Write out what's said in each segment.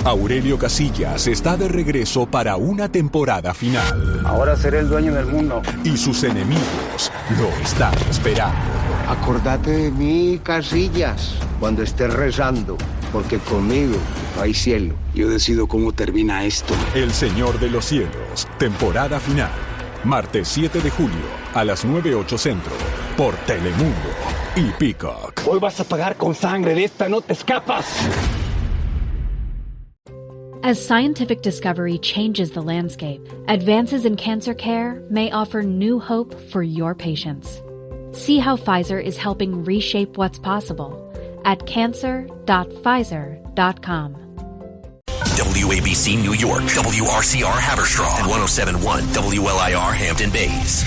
Aurelio Casillas está de regreso para una temporada final. Ahora seré el dueño del mundo. Y sus enemigos lo están esperando. Acordate de mí, Casillas, cuando estés rezando, porque conmigo no hay cielo. Yo decido cómo termina esto. El Señor de los Cielos, temporada final. Martes 7 de julio, a las 9:08 Centro, por Telemundo y Peacock. Hoy vas a pagar con sangre, de esta no te escapas. As scientific discovery changes the landscape, advances in cancer care may offer new hope for your patients. See how Pfizer is helping reshape what's possible at cancer.pfizer.com. WABC New York, WRCR Haverstraw, and 107.1 WLIR Hampton Bays.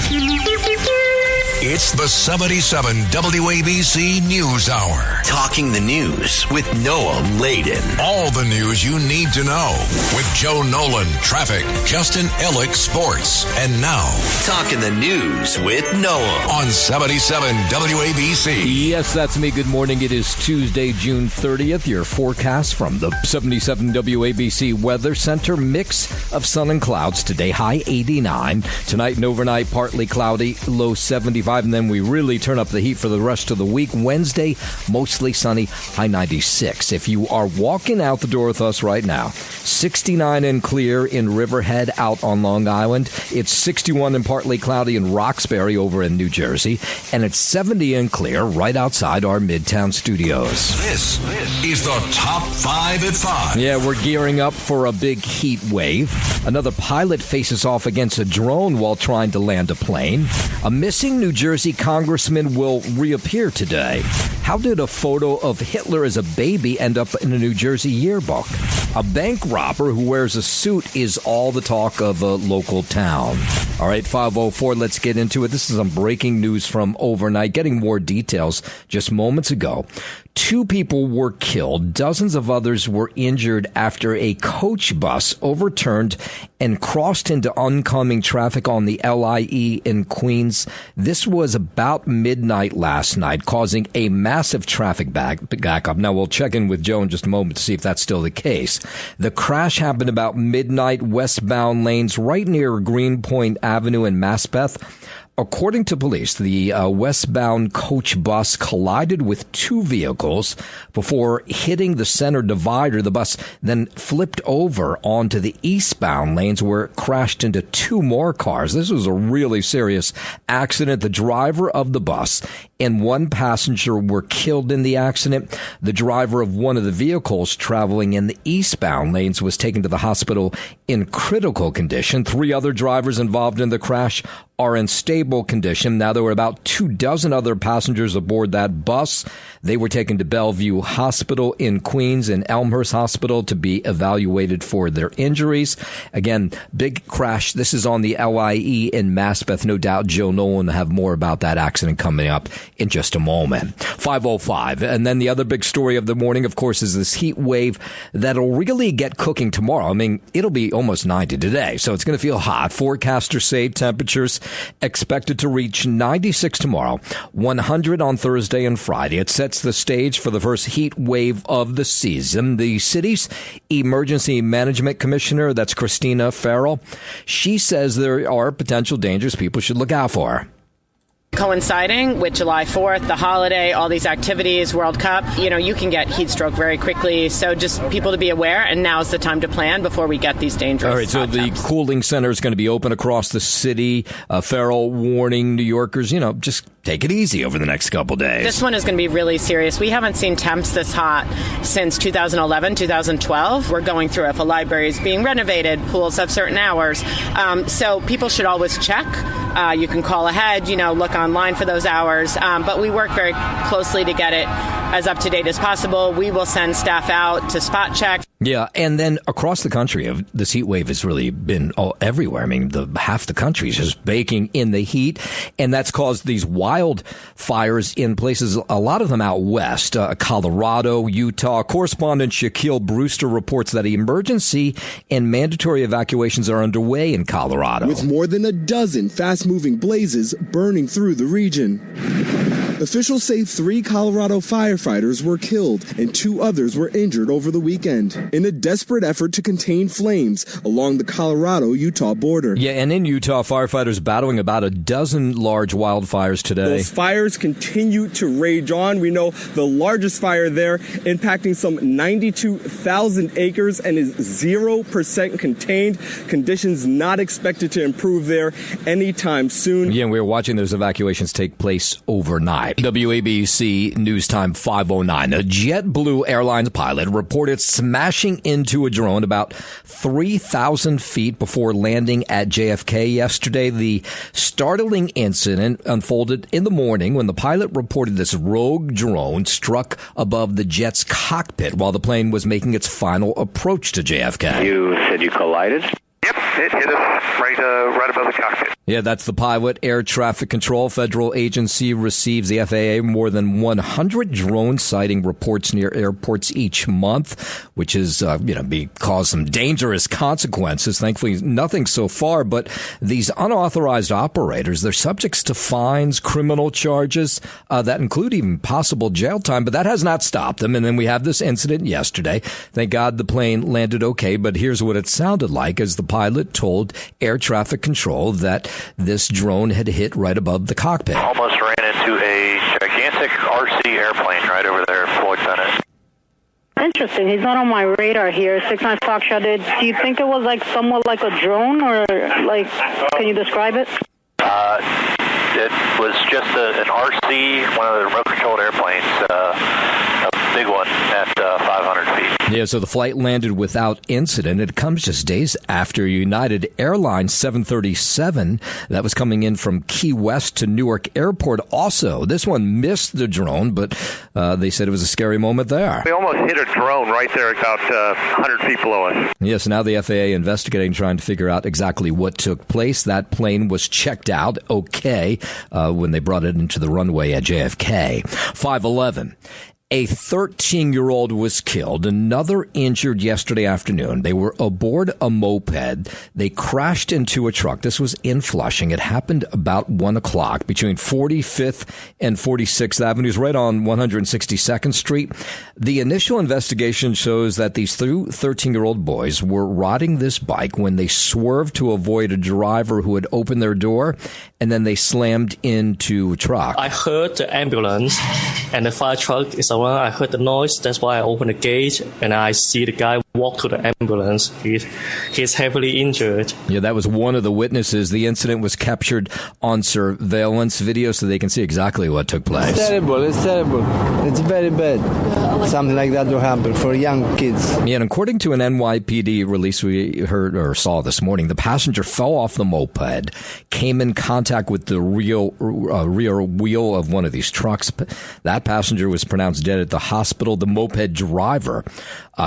It's the 77 WABC News Hour. Talking the news with Noah Layden. All the news you need to know with Joe Nolan, traffic, Justin Ellick, sports. And now, Talking the news with Noah on 77 WABC. Yes, that's me. Good morning. It is Tuesday, June 30th. Your forecast from the 77 WABC Weather Center. Mix of sun and clouds today. High 89. Tonight and overnight, partly cloudy, low 75. And then we really turn up the heat for the rest of the week. Wednesday, mostly sunny, high 96. If you are walking out the door with us right now, 69 and clear in Riverhead out on Long Island. It's 61 and partly cloudy in Roxbury over in New Jersey. And it's 70 and clear right outside our Midtown studios. This is the Top 5 at 5. Yeah, we're gearing up for a big heat wave. Another pilot faces off against a drone while trying to land a plane. A missing New Jersey congressman will reappear today. How did a photo of Hitler as a baby end up in a New Jersey yearbook? A bank robber who wears a suit is all the talk of a local town. All right, 5:04, let's get into it. This is some breaking news from overnight. Getting more details just moments ago. 2 people were killed. Dozens of others were injured after a coach bus overturned and crossed into oncoming traffic on the LIE in Queens. This was about midnight last night, causing a massive traffic backup. Now, we'll check in with Joe in just a moment to see if that's still the case. The crash happened about midnight, westbound lanes right near Greenpoint Avenue in Maspeth. According to police, the westbound coach bus collided with 2 vehicles before hitting the center divider. The bus then flipped over onto the eastbound lanes where it crashed into 2 more cars. This was a really serious accident. The driver of the bus and 1 passenger were killed in the accident. The driver of one of the vehicles traveling in the eastbound lanes was taken to the hospital in critical condition. 3 other drivers involved in the crash are in stable condition. Now, there were about 24 other passengers aboard that bus. They were taken to Bellevue Hospital in Queens and Elmhurst Hospital to be evaluated for their injuries. Again, big crash. This is on the LIE in Maspeth. No doubt Joe Nolan will have more about that accident coming up in just a moment. 5:05. And then the other big story of the morning, of course, is this heat wave that'll really get cooking tomorrow. I mean, it'll be almost 90 today, so it's going to feel hot. Forecasters say temperatures expected to reach 96 tomorrow, 100 on Thursday and Friday. It sets the stage for the first heat wave of the season. The city's emergency management commissioner, that's Christina Farrell, she says there are potential dangers people should look out for. Coinciding with July 4th, the holiday, all these activities, World Cup, you can get heat stroke very quickly. So just people to be aware, and now's the time to plan before we get these dangerous All right, so the temps. cooling center is going to be open across the city. Farrell warning New Yorkers, just take it easy over the next couple days. This one is going to be really serious. We haven't seen temps this hot since 2011, 2012. We're going through if a library is being renovated, pools have certain hours. So people should always check. You can call ahead, look online for those hours. But we work very closely to get it as up to date as possible. We will send staff out to spot check. Yeah, and then across the country, this heat wave has really been everywhere. I mean, half the country is just baking in the heat, and that's caused these wildfires in places, a lot of them out west, Colorado, Utah. Correspondent Shaquille Brewster reports that emergency and mandatory evacuations are underway in Colorado. With more than a dozen fast-moving blazes burning through the region. Officials say 3 Colorado firefighters were killed and 2 others were injured over the weekend in a desperate effort to contain flames along the Colorado-Utah border. Yeah, and in Utah, firefighters battling about a dozen large wildfires today. Those fires continue to rage on. We know the largest fire there impacting some 92,000 acres and is 0% contained. Conditions not expected to improve there anytime soon. Yeah, we're watching those evacuations take place overnight. WABC News Time 5:09. A JetBlue Airlines pilot reported smashing into a drone about 3,000 feet before landing at JFK yesterday. The startling incident unfolded in the morning when the pilot reported this rogue drone struck above the jet's cockpit while the plane was making its final approach to JFK. You said you collided? Yep, it hit us right above the cockpit. Yeah, that's the pilot. Air Traffic Control, federal agency, receives the FAA more than 100 drone sighting reports near airports each month, which is, cause some dangerous consequences. Thankfully, nothing so far. But these unauthorized operators, they're subjects to fines, criminal charges that include even possible jail time. But that has not stopped them. And then we have this incident yesterday. Thank God the plane landed okay. But here's what it sounded like as the pilot told Air Traffic Control that this drone had hit right above the cockpit. Almost ran into a gigantic RC airplane right over there, Floyd Bennett. Interesting. He's not on my radar here. 69 Foxtrot. Do you think it was like somewhat like a drone, or like, can you describe it? It was just an RC, one of the remote-controlled airplanes, a big one at 500 feet. Yeah, so the flight landed without incident. It comes just days after United Airlines 737 that was coming in from Key West to Newark Airport. Also, this one missed the drone, but they said it was a scary moment there. We almost hit a drone right there about 100 feet below us. Yes, now the FAA investigating, trying to figure out exactly what took place. That plane was checked out okay when they brought it into the runway at JFK. 5:11. A 13-year-old was killed, another injured yesterday afternoon. They were aboard a moped. They crashed into a truck. This was in Flushing. It happened about 1 o'clock between 45th and 46th Avenues, right on 162nd Street. The initial investigation shows that these two 13-year-old boys were riding this bike when they swerved to avoid a driver who had opened their door, and then they slammed into a truck. I heard the ambulance, and the fire truck is around. I heard the noise. That's why I opened the gate, and I see the guy walk to the ambulance. He's heavily injured. Yeah, that was one of the witnesses. The incident was captured on surveillance video so they can see exactly what took place. It's terrible. It's terrible. It's very bad. Something like that will happen for young kids. Yeah, and according to an NYPD release we heard or saw this morning, the passenger fell off the moped, came in contact with the rear wheel of one of these trucks. That passenger was pronounced dead at the hospital. The moped driver,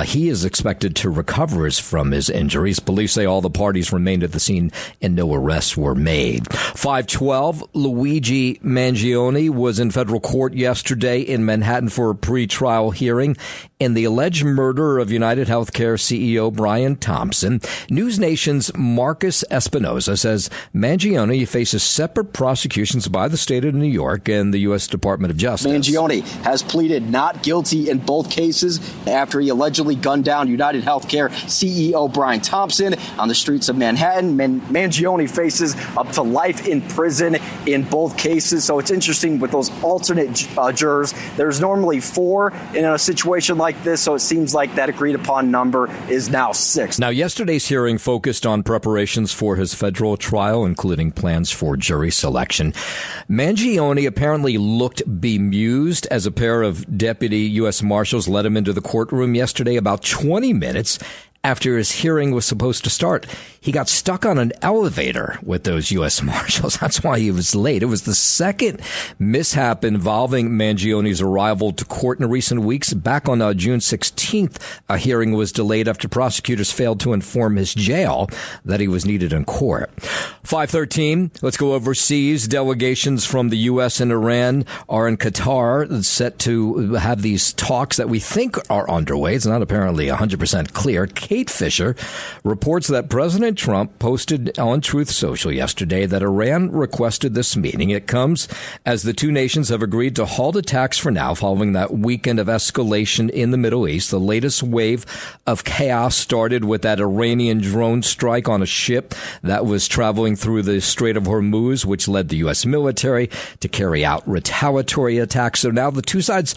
he is expected to recover from his injuries. Police say all the parties remained at the scene and no arrests were made. 5:12, Luigi Mangione was in federal court yesterday in Manhattan for a pre-trial hearing in the alleged murder of United Healthcare CEO Brian Thompson. News Nation's Marcus Espinosa says Mangione faces separate prosecutions by the state of New York and the U.S. Department of Justice. Mangione has pleaded not guilty in both cases after he allegedly gunned down United Healthcare CEO Brian Thompson on the streets of Manhattan. Mangione faces up to life in prison in both cases. So it's interesting with those alternate jurors. There's normally 4 in a situation like this, so it seems like that agreed upon number is now 6. Now, yesterday's hearing focused on preparations for his federal trial, including plans for jury selection. Mangione apparently looked bemused as a pair of deputy U.S. Marshals led him into the courtroom yesterday about 20 minutes after his hearing was supposed to start. He got stuck on an elevator with those U.S. Marshals. That's why he was late. It was the second mishap involving Mangione's arrival to court in recent weeks. Back on June 16th, a hearing was delayed after prosecutors failed to inform his jail that he was needed in court. 5:13, let's go overseas. Delegations from the U.S. and Iran are in Qatar, set to have these talks that we think are underway. It's not apparently 100% clear. Kate Fisher reports that President Trump posted on Truth Social yesterday that Iran requested this meeting. It comes as the two nations have agreed to halt attacks for now following that weekend of escalation in the Middle East. The latest wave of chaos started with that Iranian drone strike on a ship that was traveling through the Strait of Hormuz, which led the U.S. military to carry out retaliatory attacks. So now the two sides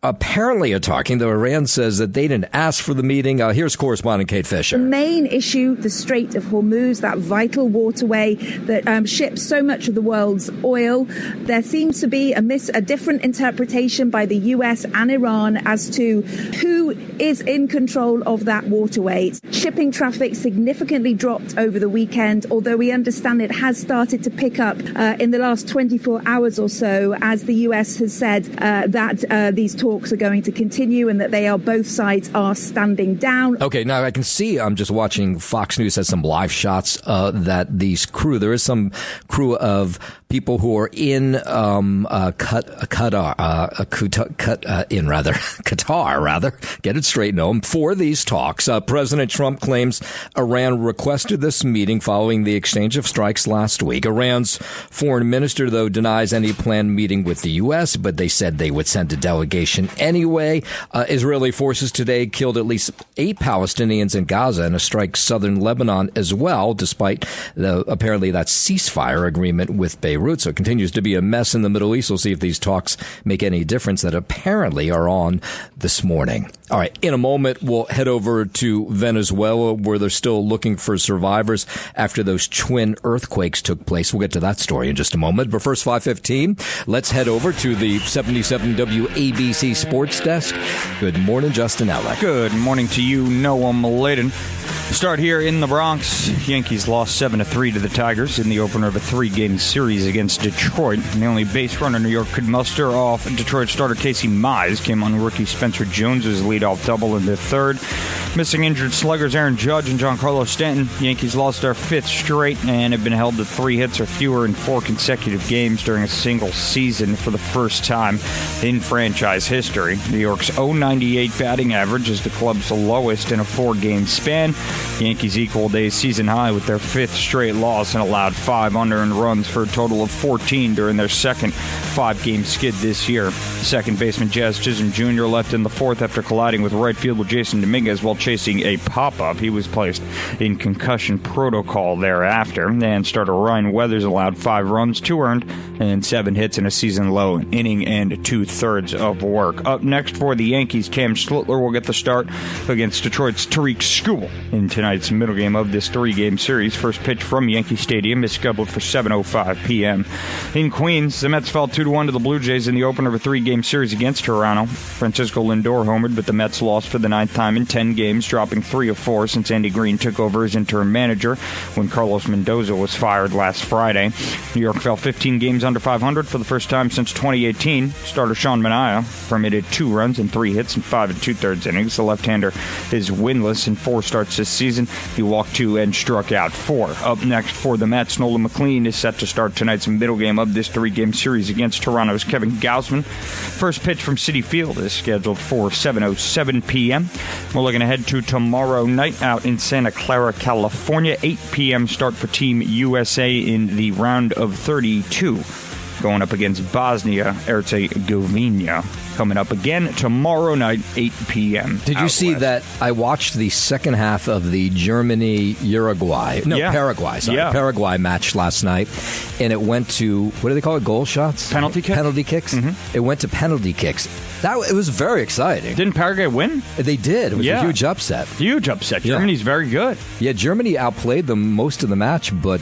apparently are talking, though Iran says that they didn't ask for the meeting. Here's correspondent Kate Fisher. The main issue, the Strait of Hormuz, that vital waterway that ships so much of the world's oil. There seems to be a different interpretation by the U.S. and Iran as to who is in control of that waterway. Shipping traffic significantly dropped over the weekend, although we understand it has started to pick up in the last 24 hours or so, as the U.S. has said that these talks are going to continue and that both sides are standing down. Okay, now I can see, I'm just watching Fox News has some live shots that there is some crew of people who are in Qatar, get it straight, no, for these talks. President Trump claims Iran requested this meeting following the exchange of strikes last week. Iran's foreign minister, though, denies any planned meeting with the U.S., but they said they would send a delegation anyway. Israeli forces today killed at least 8 Palestinians in Gaza in a strike southern Lebanon as well, despite apparently that ceasefire agreement with Beirut. So it continues to be a mess in the Middle East. We'll see if these talks make any difference that apparently are on this morning. All right. In a moment, we'll head over to Venezuela, where they're still looking for survivors after those twin earthquakes took place. We'll get to that story in just a moment. But first, 5:15, let's head over to the 77 WABC Sports Desk. Good morning, Justin Ellick. Good morning to you, Noah Maladen. Start here in the Bronx. Yankees lost 7-3 to the Tigers in the opener of a 3-game series against Detroit. And the only base runner New York could muster off Detroit starter Casey Mize came on rookie Spencer Jones's leadoff double in the third. Missing injured sluggers Aaron Judge and Giancarlo Stanton, Yankees lost their 5th straight and have been held to 3 hits or fewer in 4 consecutive games during a single season for the first time in franchise history. New York's .098 batting average is the club's lowest in a 4-game span. Yankees equaled a season high with their 5th straight loss and allowed 5 unearned runs for a total of 14 during their second 5-game skid this year. Second baseman Jazz Chisholm Jr. left in the 4th after colliding with right fielder Jason Dominguez while chasing a pop-up. He was placed in concussion protocol thereafter. And starter Ryan Weathers allowed 5 runs, 2 earned, and 7 hits in a season-low inning and 2/3 of work. Up next for the Yankees, Cam Schlittler will get the start against Detroit's Tariq Skubal in tonight's middle game of this 3-game series. First pitch from Yankee Stadium is scheduled for 7:05 p.m. In Queens, the Mets fell 2-1 to the Blue Jays in the opener of a 3-game series against Toronto. Francisco Lindor homered, but the Mets lost for the 9th time in 10 games, dropping 3 of 4 since Andy Green took over as interim manager when Carlos Mendoza was fired last Friday. New York fell 15 games under 500 for the first time since 2018. Starter Sean Manaea permitted 2 runs and 3 hits in 5 2/3 innings. The left-hander is winless in 4 starts this season. He walked 2 and struck out 4. Up next for the Mets, Nolan McLean is set to start tonight's middle game of this 3-game series against Toronto's Kevin Gausman. First pitch from Citi Field is scheduled for 7:07 p.m. We're looking ahead to tomorrow night out in Santa Clara, California. 8 p.m. start for Team USA in the round of 32. Going up against Bosnia-Herzegovina. Coming up again tomorrow night, 8 p.m. Did you see that? I watched the second half of the Paraguay match last night, and it went to, what do they call it, goal shots? Penalty kicks? Penalty kicks. Mm-hmm. It went to penalty kicks. It was very exciting. Didn't Paraguay win? They did. It was a huge upset. Huge upset. Germany's very good. Yeah, Germany outplayed them most of the match, but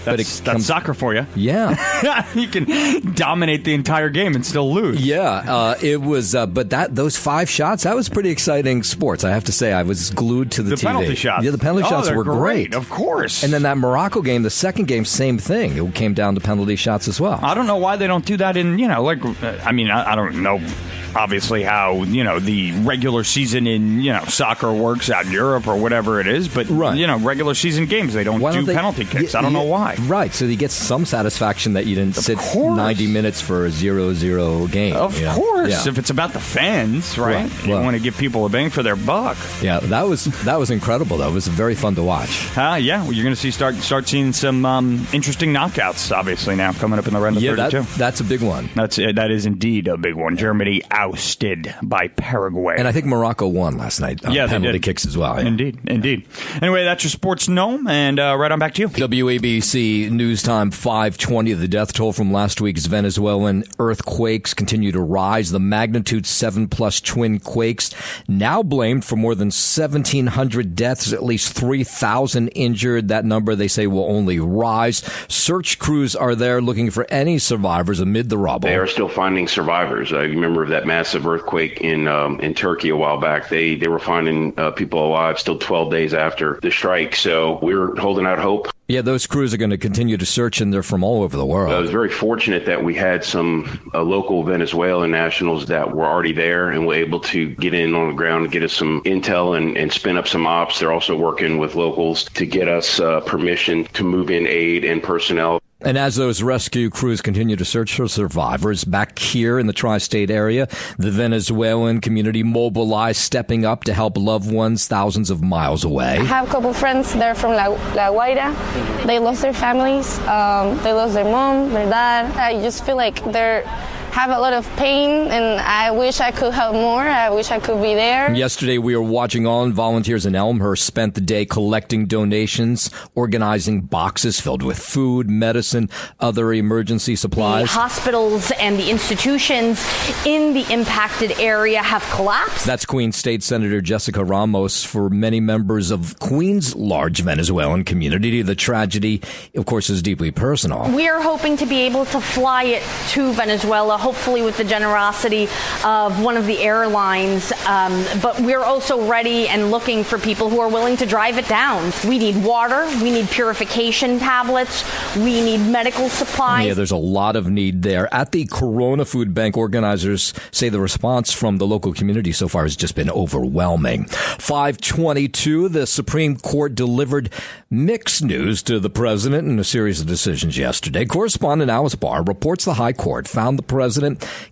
that's soccer for you. Yeah. You can dominate the entire game and still lose. Yeah, it was, but those 5 shots, that was pretty exciting sports. I have to say, I was glued to the TV. The penalty shots. Yeah, the penalty shots were great. Of course. And then that Morocco game, the second game, same thing. It came down to penalty shots as well. I don't know why they don't do that in, I don't know. Obviously how, the regular season in, soccer works out in Europe or whatever it is. But, regular season games, they don't do penalty kicks. I don't know why. Right. So you get some satisfaction that you didn't sit 90 minutes for a 0-0 game. Of course. course. Yeah. If it's about the fans, right? You want to give people a bang for their buck. Yeah, that was incredible, though. It was very fun to watch. Yeah, well, you're going to start seeing some interesting knockouts, obviously, now coming up in the round of 32. That's a big one. That is indeed a big one. Germany ousted by Paraguay. And I think Morocco won last night. Penalty kicks as well. Yeah. Indeed. Anyway, that's your Sports Gnome, and right on back to you. WABC News Time 5:20. The death toll from last week's Venezuelan earthquakes continue to rise. The magnitude 7+ twin quakes now blamed for more than 1,700 deaths, at least 3,000 injured. That number, they say, will only rise. Search crews are there looking for any survivors amid the rubble. They are still finding survivors. You remember that massive earthquake in Turkey a while back. They were finding people alive still 12 days after the strike. So we're holding out hope. Yeah, those crews are going to continue to search, and they're from all over the world. I was very fortunate that we had some local Venezuelan nationals that were already there and were able to get in on the ground and get us some intel and spin up some ops. They're also working with locals to get us permission to move in aid and personnel. And as those rescue crews continue to search for survivors, back here in the tri-state area, the Venezuelan community mobilized, stepping up to help loved ones thousands of miles away. I have a couple friends. They're from La Guaira. They lost their families. They lost their mom, their dad. I just feel like they're have a lot of pain, and I wish I could help more. I wish I could be there. Yesterday, we were watching on. Volunteers in Elmhurst spent the day collecting donations, organizing boxes filled with food, medicine, other emergency supplies. The hospitals and the institutions in the impacted area have collapsed. That's Queens State Senator Jessica Ramos. For many members of Queens' large Venezuelan community, the tragedy, of course, is deeply personal. We are hoping to be able to fly it to Venezuela, hopefully with the generosity of one of the airlines. But we're also ready and looking for people who are willing to drive it down. We need water. We need purification tablets. We need medical supplies. Yeah, there's a lot of need there. At the Corona Food Bank, organizers say the response from the local community so far has just been overwhelming. 5:22, the Supreme Court delivered mixed news to the president in a series of decisions yesterday. Correspondent Alice Barr reports the High Court found the president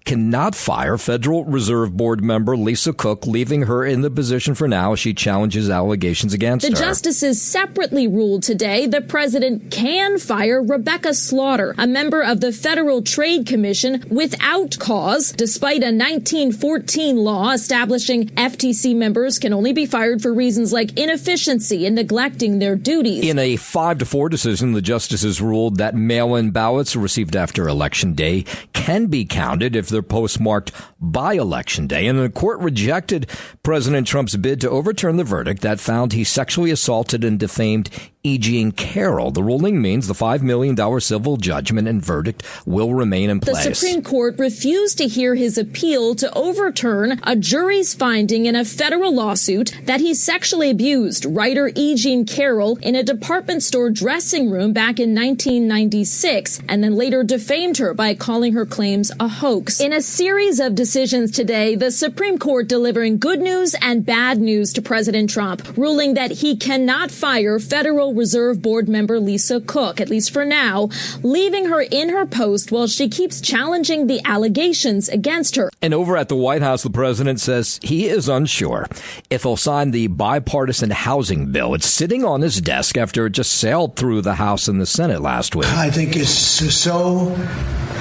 cannot fire Federal Reserve Board member Lisa Cook, leaving her in the position for now as she challenges allegations against her. The justices separately ruled today the president can fire Rebecca Slaughter, a member of the Federal Trade Commission, without cause, despite a 1914 law establishing FTC members can only be fired for reasons like inefficiency and neglecting their duties. In a 5-4 decision, the justices ruled that mail-in ballots received after Election Day can be counted if they're postmarked by Election Day. And the court rejected President Trump's bid to overturn the verdict that found he sexually assaulted and defamed E. Jean Carroll. The ruling means the $5 million civil judgment and verdict will remain in place. The Supreme Court refused to hear his appeal to overturn a jury's finding in a federal lawsuit that he sexually abused writer E. Jean Carroll in a department store dressing room back in 1996, and then later defamed her by calling her claims a hoax. In a series of decisions today, the Supreme Court delivering good news and bad news to President Trump, ruling that he cannot fire Federal Reserve Board member Lisa Cook, at least for now, leaving her in her post while she keeps challenging the allegations against her. And over at the White House, the president says he is unsure if he'll sign the bipartisan housing bill. It's sitting on his desk after it just sailed through the House and the Senate last week. I think it's so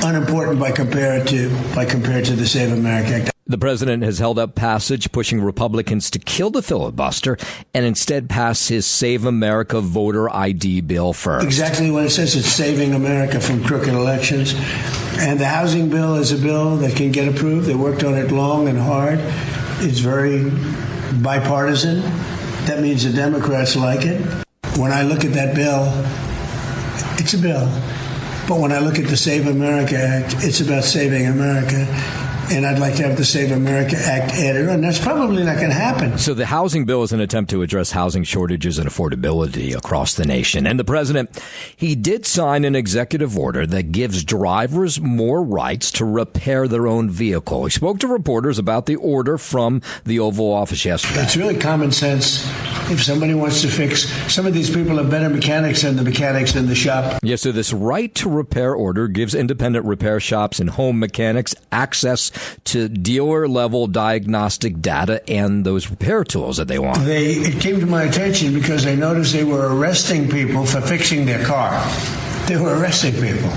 unimportant by compared to the Save America Act. The president has held up passage, pushing Republicans to kill the filibuster and instead pass his Save America voter ID bill first. Exactly what it says. It's saving America from crooked elections. And the housing bill is a bill that can get approved. They worked on it long and hard. It's very bipartisan. That means the Democrats like it. When I look at that bill, it's a bill. But when I look at the Save America Act, it's about saving America. And I'd like to have the Save America Act added on. That's probably not going to happen. So the housing bill is an attempt to address housing shortages and affordability across the nation. And the president, he did sign an executive order that gives drivers more rights to repair their own vehicle. He spoke to reporters about the order from the Oval Office yesterday. It's really common sense If somebody wants to fix, some of these people are better mechanics than the mechanics in the shop. Yeah, so this right to repair order gives independent repair shops and home mechanics access to dealer-level diagnostic data and those repair tools that they want. It came to my attention because I noticed they were arresting people for fixing their car. They were arresting people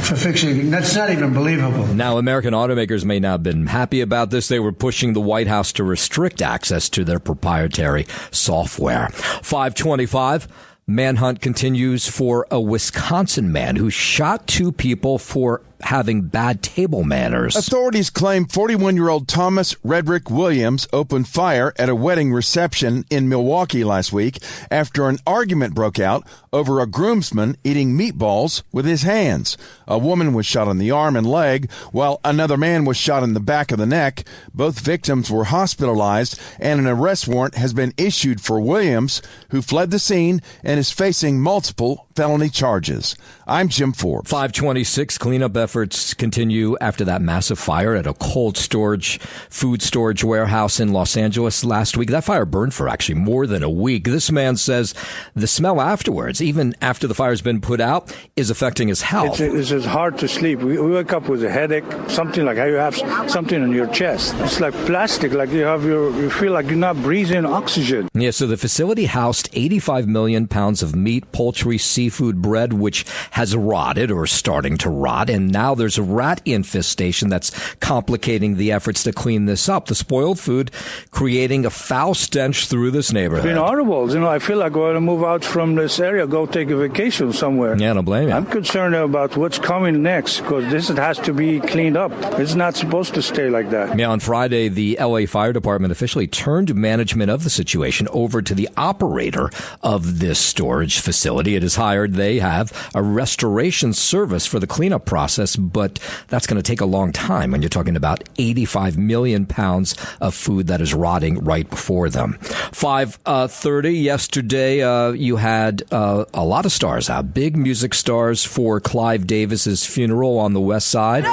for fixing. That's not even believable. Now, American automakers may not have been happy about this. They were pushing the White House to restrict access to their proprietary software. 525. Manhunt continues for a Wisconsin man who shot 2 people for having bad table manners. Authorities claim 41-year-old Thomas Redrick Williams opened fire at a wedding reception in Milwaukee last week after an argument broke out over a groomsman eating meatballs with his hands. A woman was shot in the arm and leg, while another man was shot in the back of the neck. Both victims were hospitalized, and an arrest warrant has been issued for Williams, who fled the scene and is facing multiple felony charges. I'm Jim Forbes. 526 cleanup efforts continue after that massive fire at a cold storage, food storage warehouse in Los Angeles last week. That fire burned for actually more than a week. This man says the smell afterwards, even after the fire's been put out, is affecting his health. It's hard to sleep. We wake up with a headache, something like how you have something on your chest. It's like plastic, like you feel like you're not breathing oxygen. Yeah, so the facility housed 85 million pounds of meat, poultry, seafood, bread, which has rotted or starting to rot. And now there's a rat infestation that's complicating the efforts to clean this up. The spoiled food creating a foul stench through this neighborhood. It's been horrible. I feel like I want to move out from this area, go take a vacation somewhere. Yeah, don't blame you. I'm concerned about what's coming next because this has to be cleaned up. It's not supposed to stay like that. Yeah, on Friday, the LA Fire Department officially turned management of the situation over to the operator of this storage facility. It is hired. They have a restoration service for the cleanup process, but that's going to take a long time when you're talking about 85 million pounds of food that is rotting right before them. 5:30 yesterday, you had a lot of stars out, big music stars for Clive Davis's funeral on the West Side.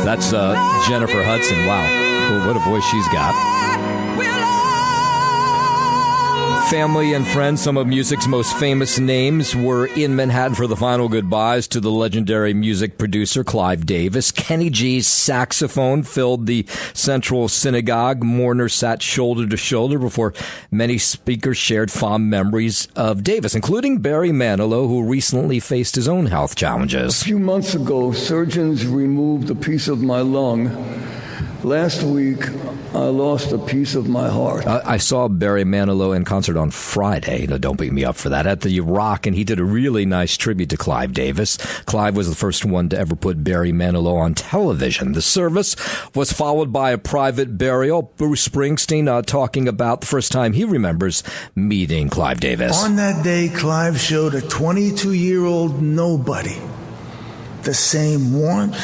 That's Jennifer Hudson. Wow, what a voice she's got. Family and friends, some of music's most famous names were in Manhattan for the final goodbyes to the legendary music producer Clive Davis. Kenny G's saxophone filled the Central Synagogue. Mourners sat shoulder to shoulder before many speakers shared fond memories of Davis, including Barry Manilow, who recently faced his own health challenges. A few months ago, surgeons removed a piece of my lung. Last week, I lost a piece of my heart. I saw Barry Manilow in concert on Friday. No, don't beat me up for that. At the Rock, and he did a really nice tribute to Clive Davis. Clive was the first one to ever put Barry Manilow on television. The service was followed by a private burial. Bruce Springsteen talking about the first time he remembers meeting Clive Davis. On that day, Clive showed a 22-year-old nobody the same warmth,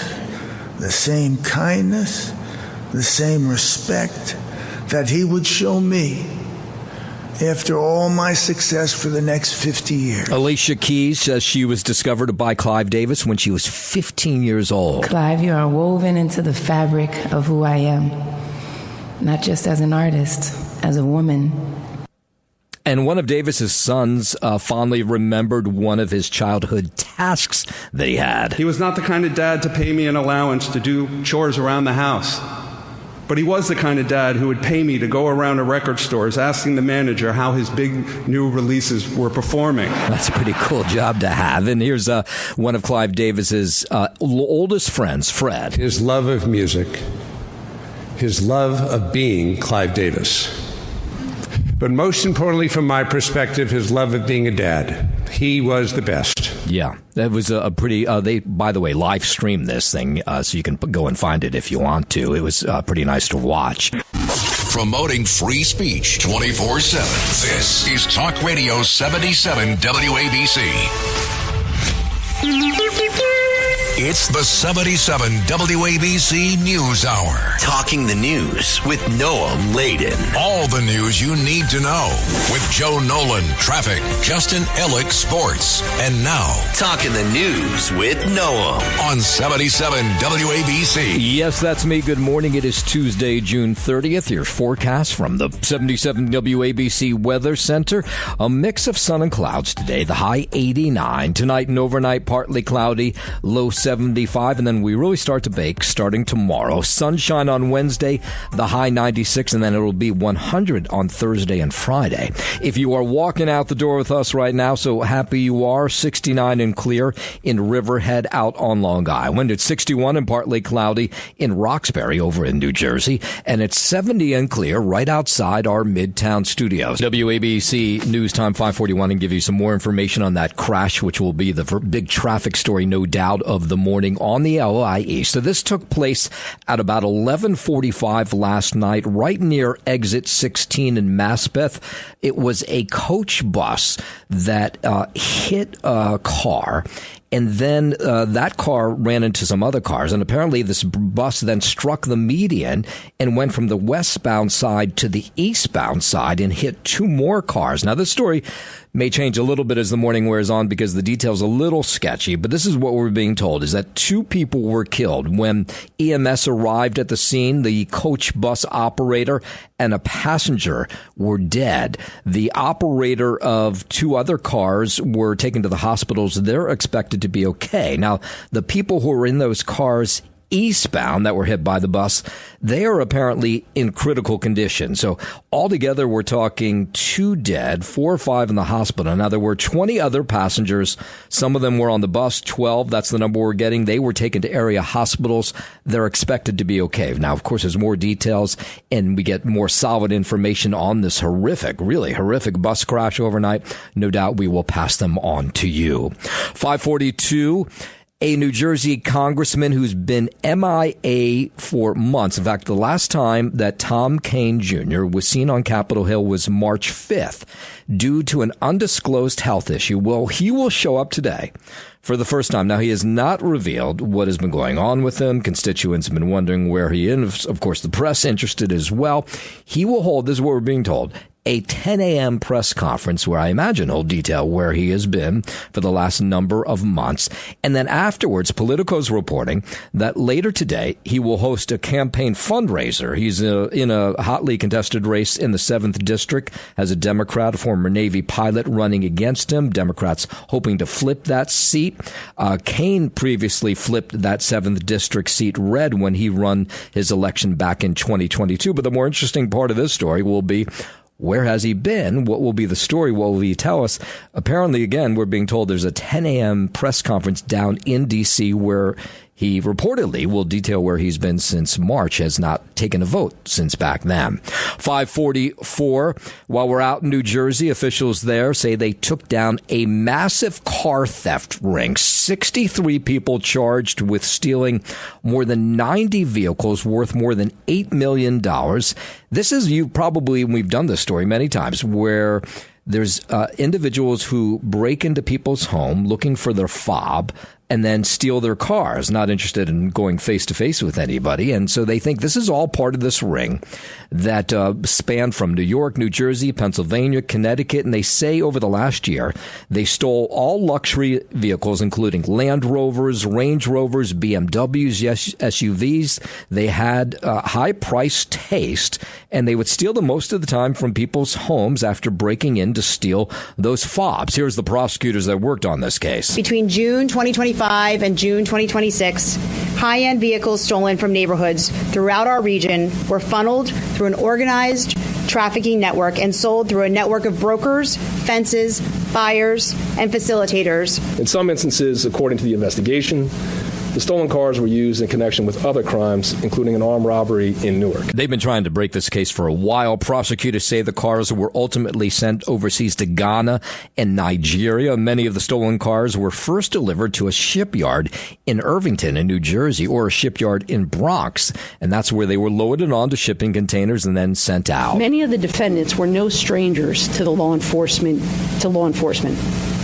the same kindness, the same respect that he would show me after all my success for the next 50 years. Alicia Keys says she was discovered by Clive Davis when she was 15 years old. Clive, you are woven into the fabric of who I am, not just as an artist, as a woman. And one of Davis's sons fondly remembered one of his childhood tasks that he had. He was not the kind of dad to pay me an allowance to do chores around the house. But he was the kind of dad who would pay me to go around to record stores asking the manager how his big new releases were performing. That's a pretty cool job to have. And here's one of Clive Davis's oldest friends, Fred. His love of music, his love of being Clive Davis. But most importantly, from my perspective, his love of being a dad. He was the best. Yeah, that was a pretty, they, by the way, live streamed this thing, so you can go and find it if you want to. It was pretty nice to watch. Promoting free speech 24/7. This is Talk Radio 77 WABC. It's the 77 WABC News Hour. Talking the news with Noam Laden. All the news you need to know with Joe Nolan, traffic, Justin Ellick, sports. And now, Talking the news with Noam on 77 WABC. Yes, that's me. Good morning. It is Tuesday, June 30th. Your forecast from the 77 WABC Weather Center. A mix of sun and clouds today. The high 89. Tonight and overnight, partly cloudy, low 75. And then we really start to bake starting tomorrow. Sunshine on Wednesday, the high 96. And then it'll be 100 on Thursday and Friday. If you are walking out the door with us right now, so happy you are. 69 and clear in Riverhead out on Long Island. It's 61 and partly cloudy in Roxbury over in New Jersey. And it's 70 and clear right outside our Midtown studios. WABC News Time 541 and give you some more information on that crash, which will be the big traffic story, no doubt, of the morning on the LIE. So this took place at about 11:45 last night, right near exit 16 in Maspeth. It was a coach bus that hit a car. And then that car ran into some other cars. And apparently this bus then struck the median and went from the westbound side to the eastbound side and hit two more cars. Now, this story may change a little bit as the morning wears on because the details are a little sketchy. But this is what we're being told, is that two people were killed. When EMS arrived at the scene, the coach bus operator and a passenger were dead. The operator of two other cars were taken to the hospitals. They're expected to be okay. Now, the people who were in those cars eastbound that were hit by the bus, they are apparently in critical condition. So altogether, we're talking 2 dead, 4 or 5 in the hospital. Now, there were 20 other passengers. Some of them were on the bus, 12. That's the number we're getting. They were taken to area hospitals. They're expected to be okay. Now, of course, there's more details and we get more solid information on this horrific, really horrific bus crash overnight. No doubt we will pass them on to you. 542. A New Jersey congressman who's been MIA for months. In fact, the last time that Tom Kean Jr. was seen on Capitol Hill was March 5th due to an undisclosed health issue. Well, he will show up today for the first time. Now, he has not revealed what has been going on with him. Constituents have been wondering where he is. Of course, the press interested as well. He will hold, this is what we're being told, a 10 a.m. press conference where I imagine he'll detail where he has been for the last number of months. And then afterwards, Politico's reporting that later today, he will host a campaign fundraiser. He's in a hotly contested race in the 7th District, has a Democrat, a former Navy pilot, running against him. Democrats hoping to flip that seat. Kean previously flipped that 7th District seat red when he won his election back in 2022. But the more interesting part of this story will be, where has he been? What will be the story? What will he tell us? Apparently, again, we're being told there's a 10 a.m. press conference down in D.C. where he reportedly will detail where he's been since March, has not taken a vote since back then. 544. While we're out in New Jersey, officials there say they took down a massive car theft ring. 63 people charged with stealing more than 90 vehicles worth more than $8 million. This is, we've done this story many times, where there's individuals who break into people's home looking for their fob and then steal their cars, not interested in going face-to-face with anybody. And so they think this is all part of this ring that spanned from New York, New Jersey, Pennsylvania, Connecticut. And they say over the last year, they stole all luxury vehicles, including Land Rovers, Range Rovers, BMWs, SUVs. They had high-priced taste, and they would steal them most of the time from people's homes after breaking in to steal those fobs. Here's the prosecutors that worked on this case. Between June 2025 and June 2026, high-end vehicles stolen from neighborhoods throughout our region were funneled through an organized trafficking network and sold through a network of brokers, fences, buyers, and facilitators. In some instances, according to the investigation, the stolen cars were used in connection with other crimes, including an armed robbery in Newark. They've been trying to break this case for a while. Prosecutors say the cars were ultimately sent overseas to Ghana and Nigeria. Many of the stolen cars were first delivered to a shipyard in Irvington in New Jersey, or a shipyard in Bronx, and that's where they were loaded onto shipping containers and then sent out. Many of the defendants were no strangers to law enforcement.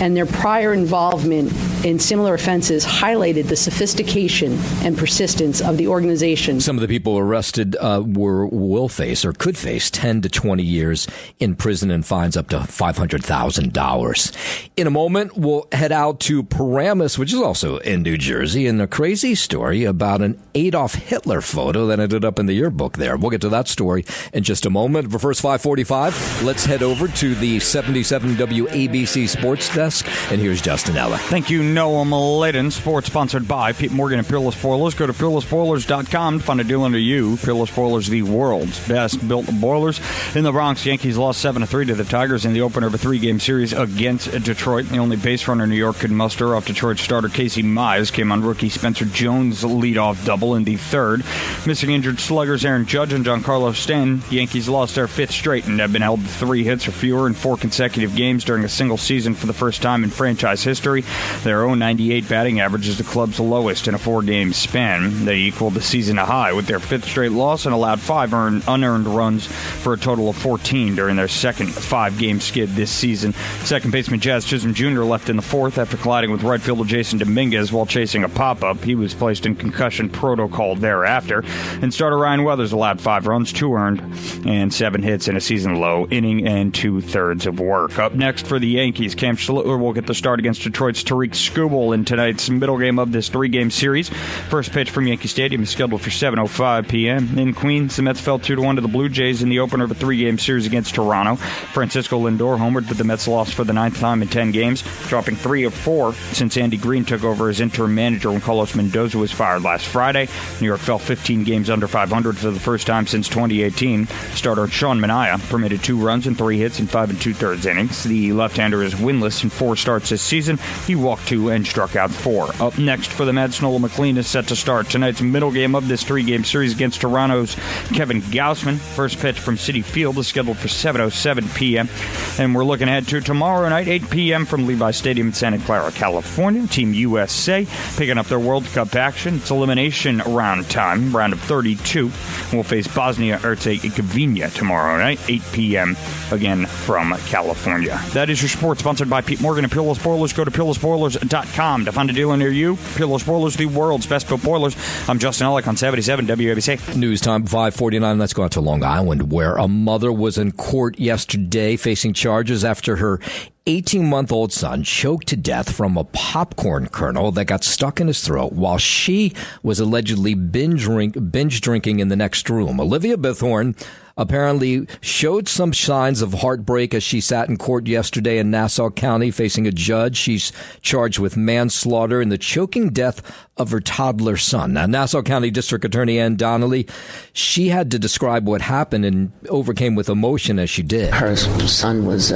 and their prior involvement in similar offenses highlighted the sophistication and persistence of the organization. Some of the people arrested will face or could face 10 to 20 years in prison and fines up to $500,000. In a moment, we'll head out to Paramus, which is also in New Jersey, and a crazy story about an Adolf Hitler photo that ended up in the yearbook there. We'll get to that story in just a moment. But first, 5:45, let's head over to the 77 WABC Sports Desk, and here's Justin Ella. Thank you, Noah Maladen. Sports sponsored by Pete Morgan and Peerless Boilers. Go to peerlessboilers.com to find a deal under you. Peerless Boilers, the world's best built boilers. In the Bronx, Yankees lost 7-3 to the Tigers in the opener of a 3-game series against Detroit. The only base runner New York could muster off Detroit starter Casey Mize came on rookie Spencer Jones' leadoff double in the third. Missing injured sluggers Aaron Judge and Giancarlo Stanton, Yankees lost their fifth straight and have been held to 3 hits or fewer in 4 consecutive games during a single season for the first time in franchise history. Their own 98 batting average is the club's lowest in a 4-game span. They equaled the season high with their 5th straight loss and allowed 5 unearned runs for a total of 14 during their second 5-game skid this season. Second baseman Jazz Chisholm Jr. left in the 4th after colliding with right fielder Jason Dominguez while chasing a pop-up. He was placed in concussion protocol thereafter. And starter Ryan Weathers allowed 5 runs, 2 earned, and 7 hits in a season-low inning and 2/3 of work. Up next for the Yankees, Cam Schlittler will get the start against Detroit's Tariq Skubal in tonight's middle game of this 3-game series. First pitch from Yankee Stadium is scheduled for 7:05 p.m. In Queens, the Mets fell 2-1 to the Blue Jays in the opener of a 3-game series against Toronto. Francisco Lindor homered, but the Mets lost for the 9th time in 10 games, dropping 3 of 4 since Andy Green took over as interim manager when Carlos Mendoza was fired last Friday. New York fell 15 games under 500 for the first time since 2018. Starter Sean Manaea permitted 2 runs and 3 hits in 5 2/3 innings. The left-hander is winless in 4 starts this season. He walked 2 and struck out 4. Up next for the Mets, Nola McLean is set to start tonight's middle game of this 3-game series against Toronto's Kevin Gausman. First pitch from Citi Field is scheduled for 7:07 p.m. And we're looking ahead to tomorrow night, 8 p.m. from Levi Stadium in Santa Clara, California. Team USA picking up their World Cup action. It's elimination round time, round of 32. We'll face Bosnia-Herzegovina tomorrow night, 8 p.m. again from California. That is your sports, sponsored by Pete Morgan and Peerless Boilers. Go to peerlessboilers.com to find a dealer near you. Peerless Boilers, the world's best built boilers. I'm Justin Ellick on 77 WABC. News time, 5:49. Let's go out to Long Island, where a mother was in court yesterday facing charges after her 18-month-old son choked to death from a popcorn kernel that got stuck in his throat while she was allegedly binge drinking in the next room. Olivia Bithorn apparently showed some signs of heartbreak as she sat in court yesterday in Nassau County facing a judge. She's charged with manslaughter in the choking death of her toddler son. Now, Nassau County District Attorney Ann Donnelly, she had to describe what happened and overcame with emotion as she did. Her son was,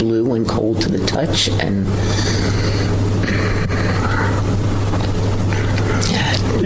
blue and cold to the touch, and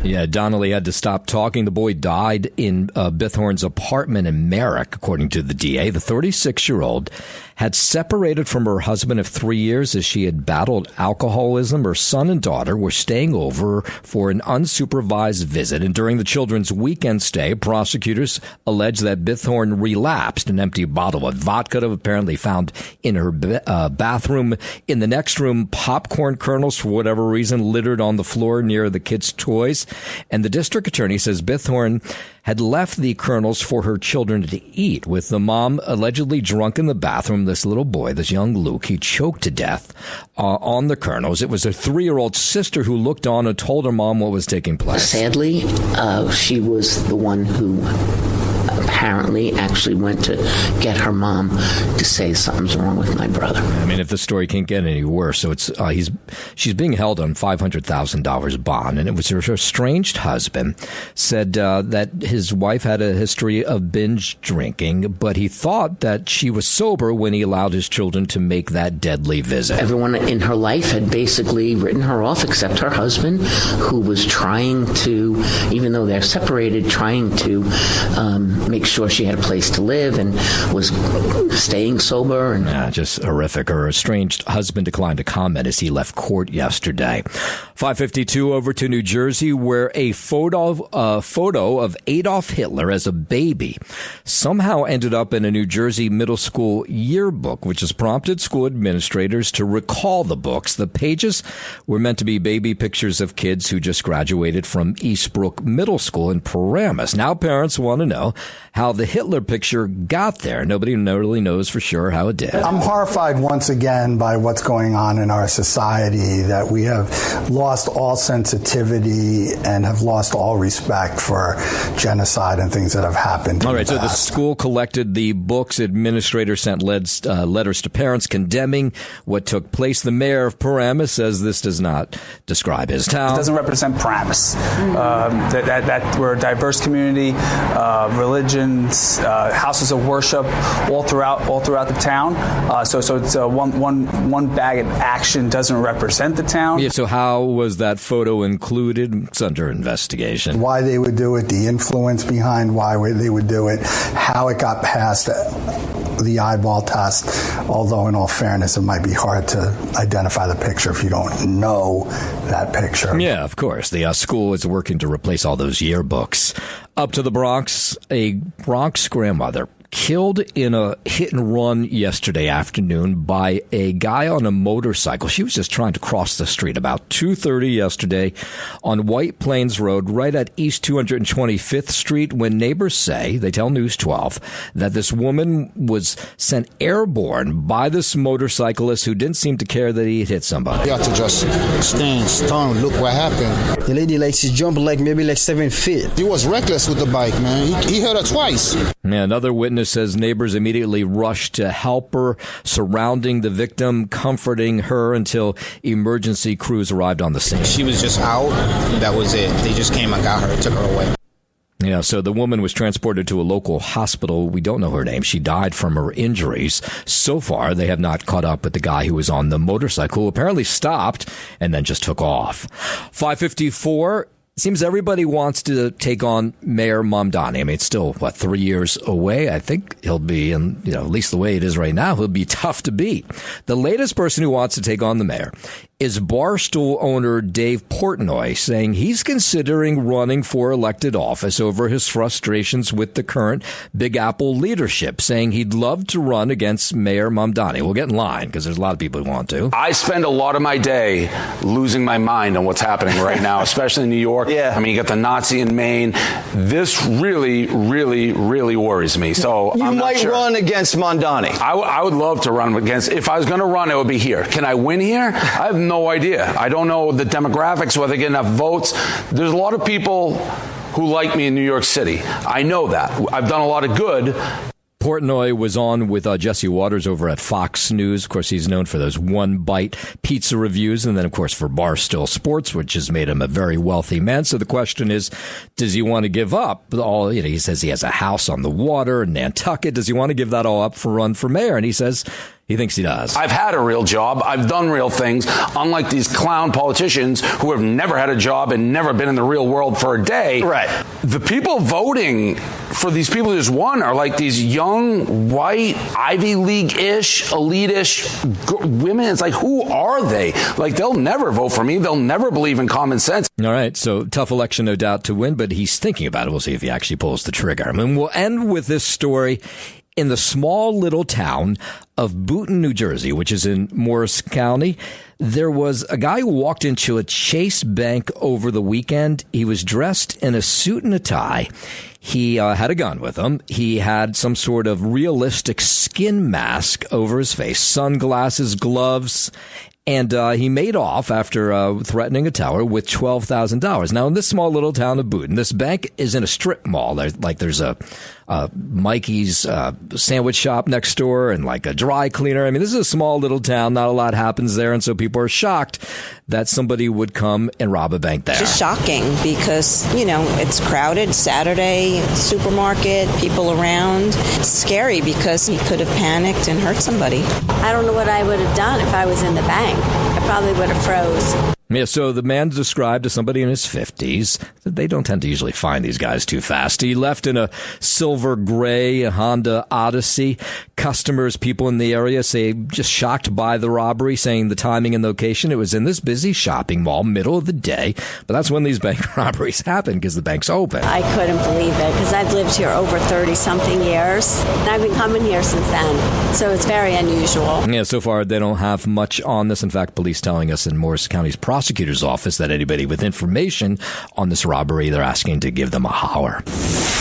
yeah, Donnelly had to stop talking. The boy died in Bithorn's apartment in Merrick, according to the DA. The 36-year-old had separated from her husband of 3 years as she had battled alcoholism. Her son and daughter were staying over for an unsupervised visit, and during the children's weekend stay, prosecutors alleged that Bithorn relapsed. An empty bottle of vodka apparently found in her bathroom. In the next room, popcorn kernels, for whatever reason, littered on the floor near the kids' toys. And the district attorney says Bithorn had left the kernels for her children to eat. With the mom allegedly drunk in the bathroom, this little boy, this young Luke, he choked to death on the kernels. It was her 3-year-old sister who looked on and told her mom what was taking place. Sadly, she was the one who apparently actually went to get her mom to say something's wrong with my brother. I mean, if the story can't get any worse. So it's she's being held on $500,000 bond, and it was her estranged husband said that his wife had a history of binge drinking, but he thought that she was sober when he allowed his children to make that deadly visit. Everyone in her life had basically written her off except her husband, who was trying to, even though they're separated, trying to make sure she had a place to live and was staying sober. And just horrific. Her estranged husband declined to comment as he left court yesterday. 5:52 over to New Jersey, where a photo of Adolf Hitler as a baby somehow ended up in a New Jersey middle school yearbook, which has prompted school administrators to recall the books. The pages were meant to be baby pictures of kids who just graduated from Eastbrook Middle School in Paramus. Now parents want to know how the Hitler picture got there. Nobody really knows for sure how it did. I'm horrified once again by what's going on in our society, that we have lost all sensitivity and have lost all respect for genocide and things that have happened. All right, so the school collected the books. Administrators sent letters to parents condemning what took place. The mayor of Paramus says this does not describe his town. It doesn't represent Paramus. That we're a diverse community, religions, houses of worship all throughout the town. So it's one bag of action doesn't represent the town. Yeah, so how was that photo included? It's under investigation. Why they would do it, the influence behind why they would do it, how it got past the eyeball test, although in all fairness, it might be hard to identify the picture if you don't know that picture. Yeah, of course. The school is working to replace all those yearbooks. Up to the Bronx, a Bronx grandmother killed in a hit and run yesterday afternoon by a guy on a motorcycle. She was just trying to cross the street about 2:30 yesterday on White Plains Road, right at East 225th Street, when neighbors say, they tell News 12, that this woman was sent airborne by this motorcyclist who didn't seem to care that he had hit somebody. You have to just stand strong. Look what happened. The lady, she jumped maybe 7 feet. He was reckless with the bike, man. He hit her twice. Yeah, another witness says neighbors immediately rushed to help her, surrounding the victim, comforting her until emergency crews arrived on the scene. She was just out. That was it. They just came and got her, took her away. Yeah, so the woman was transported to a local hospital. We don't know her name. She died from her injuries. So far, they have not caught up with the guy who was on the motorcycle, who apparently stopped and then just took off. 5:54. Seems everybody wants to take on Mayor Mamdani. I mean, it's still, 3 years away? I think he'll be, and at least the way it is right now, he'll be tough to beat. The latest person who wants to take on the mayor is Barstool owner Dave Portnoy, saying he's considering running for elected office over his frustrations with the current Big Apple leadership, saying he'd love to run against Mayor Mamdani. We'll get in line because there's a lot of people who want to. I spend a lot of my day losing my mind on what's happening right now, especially in New York. Yeah. I mean, you got the Nazi in Maine. This really, really, really worries me. So you might run against Mamdani. I would love to run against. If I was going to run, it would be here. Can I win here? I have no idea. I don't know the demographics, whether I get enough votes. There's a lot of people who like me in New York City. I know that. I've done a lot of good. Portnoy was on with Jesse Waters over at Fox News. Of course, he's known for those one-bite pizza reviews, and then, of course, for Barstool Sports, which has made him a very wealthy man. So the question is, does he want to give up all? He says he has a house on the water in Nantucket. Does he want to give that all up for run for mayor? And he says he thinks he does. I've had a real job. I've done real things, unlike these clown politicians who have never had a job and never been in the real world for a day. Right. The people voting for these people who just won are like these young, white, Ivy League-ish, elite-ish women. It's like, who are they? Like, they'll never vote for me. They'll never believe in common sense. All right, so tough election, no doubt, to win, but he's thinking about it. We'll see if he actually pulls the trigger. I mean, we'll end with this story. In the small little town of Boonton, New Jersey, which is in Morris County, there was a guy who walked into a Chase bank over the weekend. He was dressed in a suit and a tie. He had a gun with him. He had some sort of realistic skin mask over his face, sunglasses, gloves, and he made off after threatening a teller with $12,000. Now, in this small little town of Boonton, this bank is in a strip mall. There's a Mikey's sandwich shop next door and like a dry cleaner. I mean, this is a small little town. Not a lot happens there. And so people are shocked that somebody would come and rob a bank there. It's just shocking because, it's crowded. Saturday, supermarket, people around. It's scary because he could have panicked and hurt somebody. I don't know what I would have done if I was in the bank. I probably would have froze. Yeah, so the man described as somebody in his 50s. They don't tend to usually find these guys too fast. He left in a silver gray Honda Odyssey. Customers, people in the area say just shocked by the robbery, saying the timing and location. It was in this busy shopping mall, middle of the day. But that's when these bank robberies happen because the bank's open. I couldn't believe it because I've lived here over 30-something years. And I've been coming here since then. So it's very unusual. Yeah, so far they don't have much on this. In fact, police telling us in Morris County's prosecutor's office that anybody with information on this robbery, they're asking to give them a holler.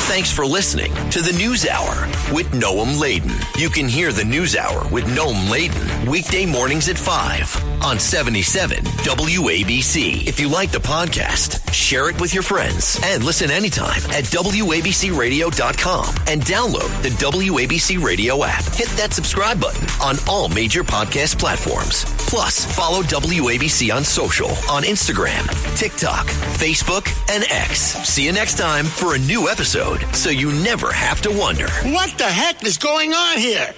Thanks for listening to the News Hour with Noam Laden. You can hear the News Hour with Noam Laden weekday mornings at 5 on 77 WABC. If you like the podcast, share it with your friends and listen anytime at WABCRadio.com and download the WABC Radio app. Hit that subscribe button on all major podcast platforms. Plus, follow WABC on social on Instagram, TikTok, Facebook, and X. See you next time for a new episode so you never have to wonder. What the heck is going on here?